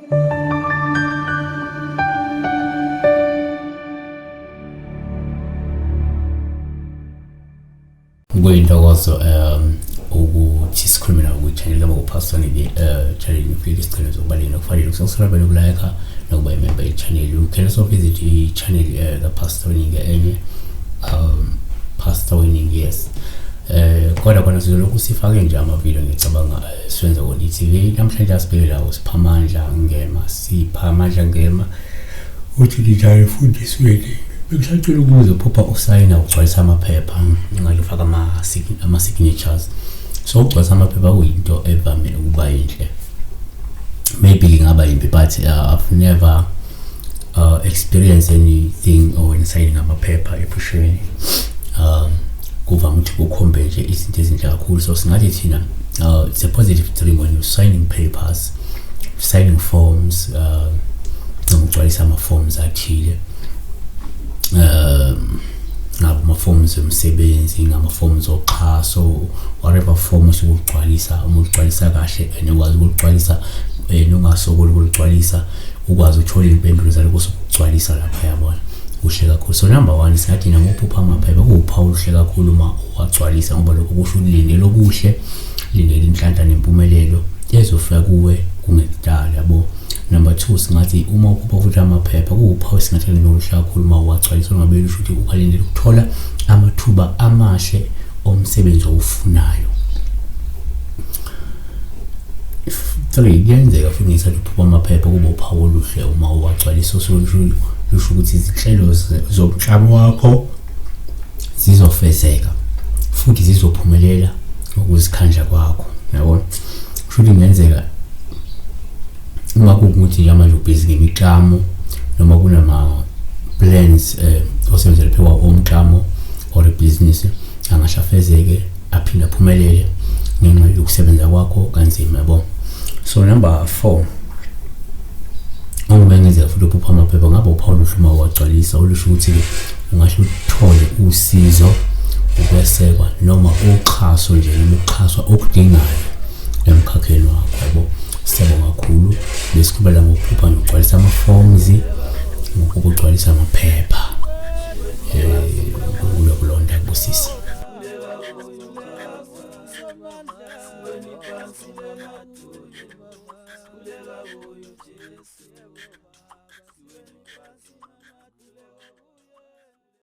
Kuyintokozo ukuthi sikhulume nawo kwi-channel kama ku-personally channel ngifike isicelo zokubaleka kufanele ukusubscribe nokulike nokuba imember ye-channel. You can also visit i-channel ka-Pastor Winning enye Pastor Winning, yes. Kodwa khona sizolokhu sifake nje amavideo ngicabanga siwenza ku-TV. Namhlanje asibheke lawo sipha amandla ngema uthi njalo ifundisweni. Bekusacela ukuze phupha usayina ugcwalisa amaphepha ngalifaka ama-signatures. So ugcwalisa amaphepha kuyinto evame ukuba yinhle, maybe ingaba yimbi, but I've never experienced anything when signing amaphepha ebusheni. Kuvame ukuthi kukhombe nje izinto ezinhle kakhulu. So singathi thina it's a positive dream when you're signing papers, signing forms, ugcwalisa ama-forms athile. Ngama-forms omsebenzi, ngama-forms oxhaso, whatever form usugcwalisa, umugcwalisa kahle and ukwazi ukugcwalisa nongasokoli ukugcwalisa, ukwazi ukuthola impendulo zalokho usugcwalisa lapha, yabona kuhle kakhulu. So number 1 singathi namophupha amaphepha kuwuphawu oluhle kakhulu uma uwagcwalisa, ngoba lokho kusho ulindele okuhle, lindele inhlanhla nempumelelo ezofika kuwe kungekudala, yabo. Number 2 singathi uma uphupha futhi amaphepha kuwuphawu singathi noluhle kakhulu uma uwagcwalisa, ngoba besho ukuthi ukalindele ukuthola amathuba amahle omsebenzi owufunayo. 3 kuyenzeka futhi ngisathi uphupha amaphepha kuba uphawu oluhle uma uwagcwalisa, lusho ukuthi izinhlelo zomklamo wakho zizofezeka futhi zizophumelela ngokuzikhandla kwakho, yabona. Futhi kungenzeka uma kuwukuthi manje ubhizi ngemiklamo noma kunama plans osebenzela phela omklamo or business angashafezeke aphinda aphumelele ngenxa yokusebenza kwakho kanzima, yabo. So number 4, ungenzeka futhi uphupha amaphepha ngaba uphawu oluhle uma uwagcwalisa, olusho ukuthi ungahle uthole usizo, ukwesekwa noma uxhaso nje, noma ukuxhaswa okudingayo emkhakheni wakho, yabo. Siyabonga kakhulu besiqhubela ngokuphupha nokugcwalisa ama-forms, ngokugcwalisa amaphepha. Ukulonda kubusisa.